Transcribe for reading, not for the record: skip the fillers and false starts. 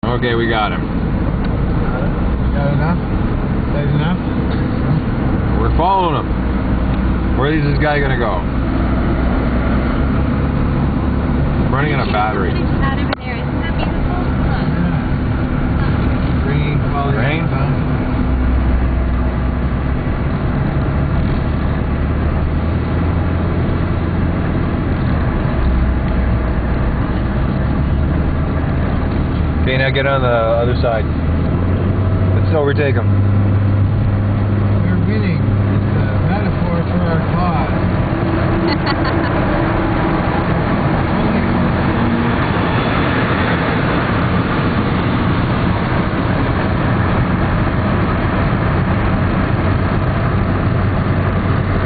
Okay, we got him. Got enough? Is that enough? We're following him. Where is this guy gonna go? Running on a battery. Isn't that beautiful? Look. Green quality. Rain? Okay, now get on the other side. Let's overtake him.